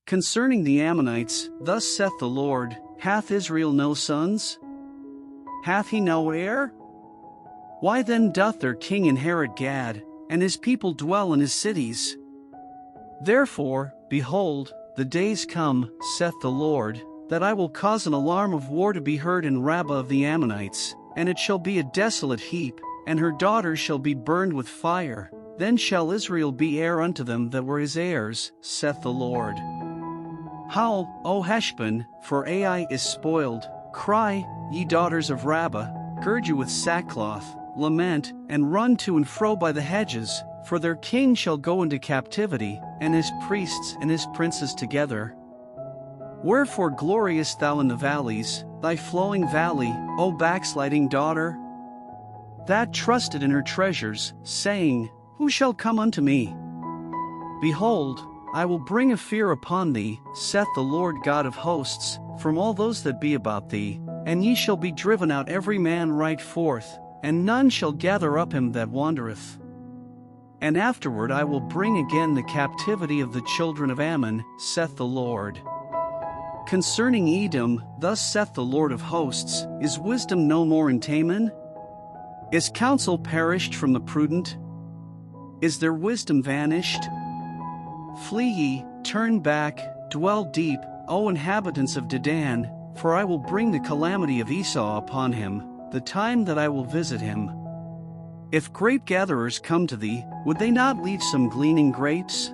Concerning the Ammonites, thus saith the Lord, hath Israel no sons? Hath he no heir? Why then doth their king inherit Gad, and his people dwell in his cities? Therefore, behold, the days come, saith the Lord, that I will cause an alarm of war to be heard in Rabbah of the Ammonites, and it shall be a desolate heap, and her daughters shall be burned with fire. Then shall Israel be heir unto them that were his heirs, saith the Lord. Howl, O Heshbon, for Ai is spoiled. Cry, ye daughters of Rabbah, gird you with sackcloth, lament, and run to and fro by the hedges, for their king shall go into captivity, and his priests and his princes together. Wherefore gloriest thou in the valleys, thy flowing valley, O backsliding daughter? That trusted in her treasures, saying, Who shall come unto me? Behold, I will bring a fear upon thee, saith the Lord God of hosts, from all those that be about thee, and ye shall be driven out every man right forth, and none shall gather up him that wandereth. And afterward I will bring again the captivity of the children of Ammon, saith the Lord. Concerning Edom, thus saith the Lord of hosts, is wisdom no more in Teman? Is counsel perished from the prudent? Is their wisdom vanished? Flee ye, turn back, dwell deep, O inhabitants of Dedan, for I will bring the calamity of Esau upon him, the time that I will visit him. If grape gatherers come to thee, would they not leave some gleaning grapes?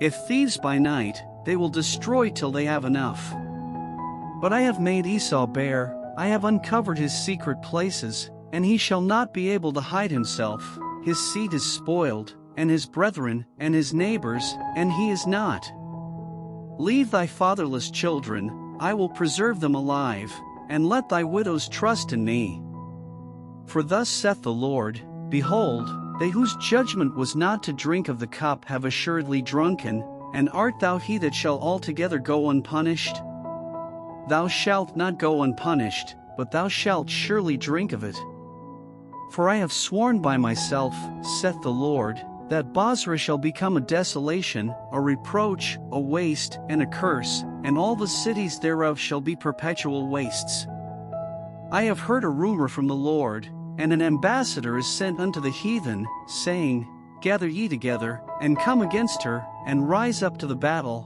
If thieves by night, they will destroy till they have enough. But I have made Esau bare, I have uncovered his secret places, and he shall not be able to hide himself. His seed is spoiled, and his brethren, and his neighbors, and he is not. Leave thy fatherless children, I will preserve them alive, and let thy widows trust in me. For thus saith the Lord, Behold, they whose judgment was not to drink of the cup have assuredly drunken, and art thou he that shall altogether go unpunished? Thou shalt not go unpunished, but thou shalt surely drink of it. For I have sworn by myself, saith the Lord, that Bozrah shall become a desolation, a reproach, a waste, and a curse, and all the cities thereof shall be perpetual wastes. I have heard a rumor from the Lord, and an ambassador is sent unto the heathen, saying, Gather ye together, and come against her, and rise up to the battle.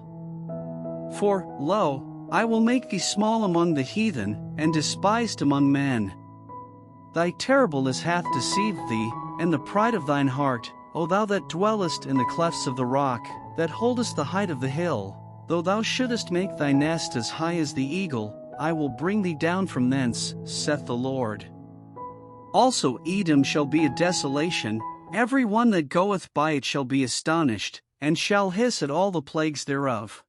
For, lo, I will make thee small among the heathen, and despised among men. Thy terribleness hath deceived thee, and the pride of thine heart, O thou that dwellest in the clefts of the rock, that holdest the height of the hill. Though thou shouldest make thy nest as high as the eagle, I will bring thee down from thence, saith the Lord. Also Edom shall be a desolation, every one that goeth by it shall be astonished, and shall hiss at all the plagues thereof.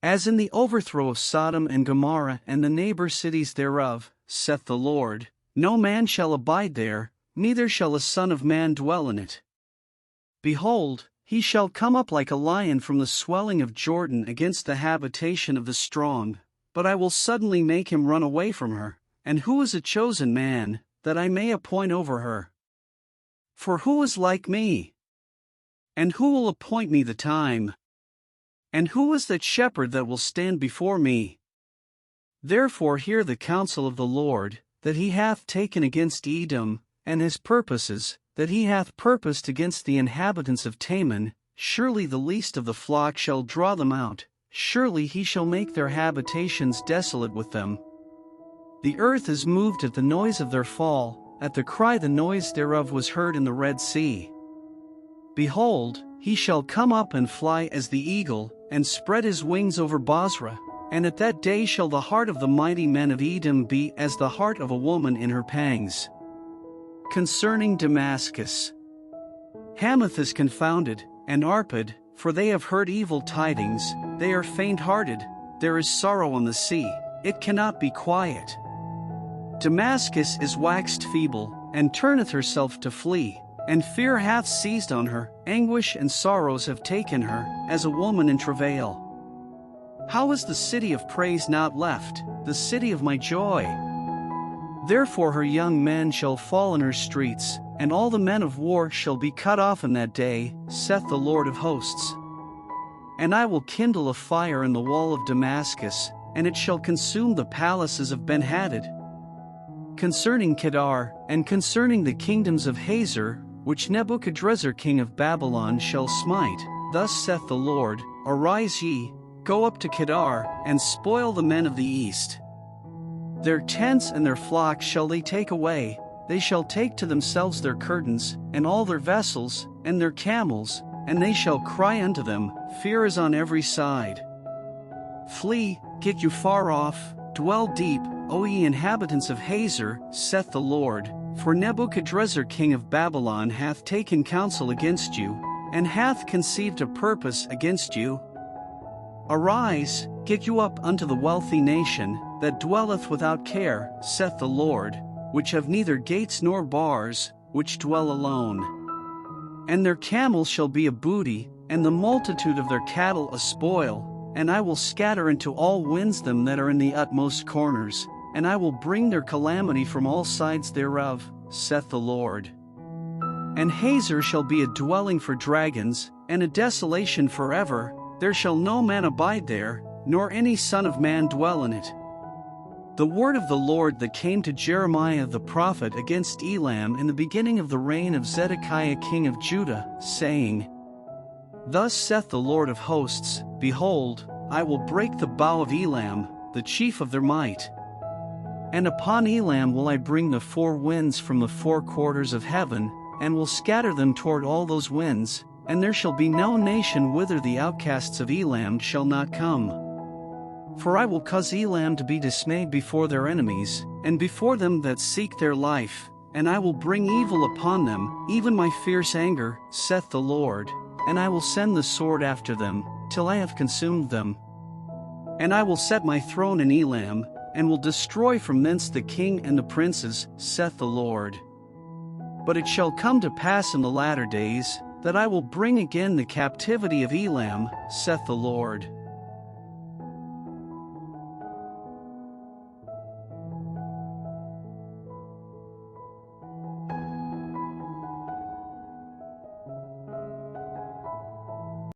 As in the overthrow of Sodom and Gomorrah and the neighbor cities thereof, saith the Lord, no man shall abide there, neither shall a son of man dwell in it. Behold, he shall come up like a lion from the swelling of Jordan against the habitation of the strong, but I will suddenly make him run away from her. And who is a chosen man, that I may appoint over her? For who is like me? And who will appoint me the time? And who is that shepherd that will stand before me? Therefore hear the counsel of the Lord, that he hath taken against Edom, and his purposes, that he hath purposed against the inhabitants of Teman. Surely the least of the flock shall draw them out, surely he shall make their habitations desolate with them. The earth is moved at the noise of their fall, at the cry the noise thereof was heard in the Red Sea. Behold, he shall come up and fly as the eagle, and spread his wings over Bozrah, and at that day shall the heart of the mighty men of Edom be as the heart of a woman in her pangs. Concerning Damascus, Hamath is confounded, and Arpad, for they have heard evil tidings, they are faint-hearted, there is sorrow on the sea, it cannot be quiet. Damascus is waxed feeble, and turneth herself to flee, and fear hath seized on her, anguish and sorrows have taken her, as a woman in travail. How is the city of praise not left, the city of my joy? Therefore her young men shall fall in her streets, and all the men of war shall be cut off in that day, saith the Lord of hosts. And I will kindle a fire in the wall of Damascus, and it shall consume the palaces of Ben-Hadad. Concerning Kedar, and concerning the kingdoms of Hazor, which Nebuchadrezzar king of Babylon shall smite, thus saith the Lord, Arise ye, go up to Kedar, and spoil the men of the east. Their tents and their flocks shall they take away, they shall take to themselves their curtains, and all their vessels, and their camels, and they shall cry unto them, Fear is on every side. Flee, get you far off, dwell deep, O ye inhabitants of Hazor, saith the Lord, for Nebuchadrezzar king of Babylon hath taken counsel against you, and hath conceived a purpose against you. Arise, get you up unto the wealthy nation, that dwelleth without care, saith the Lord, which have neither gates nor bars, which dwell alone. And their camels shall be a booty, and the multitude of their cattle a spoil, and I will scatter into all winds them that are in the utmost corners, and I will bring their calamity from all sides thereof, saith the Lord. And Hazor shall be a dwelling for dragons, and a desolation forever, there shall no man abide there, nor any son of man dwell in it. The word of the Lord that came to Jeremiah the prophet against Elam in the beginning of the reign of Zedekiah king of Judah, saying, Thus saith the Lord of hosts, Behold, I will break the bow of Elam, the chief of their might. And upon Elam will I bring the four winds from the four quarters of heaven, and will scatter them toward all those winds, and there shall be no nation whither the outcasts of Elam shall not come. For I will cause Elam to be dismayed before their enemies, and before them that seek their life, and I will bring evil upon them, even my fierce anger, saith the Lord, and I will send the sword after them, till I have consumed them. And I will set my throne in Elam, and will destroy from thence the king and the princes, saith the Lord. But it shall come to pass in the latter days, that I will bring again the captivity of Elam, saith the Lord.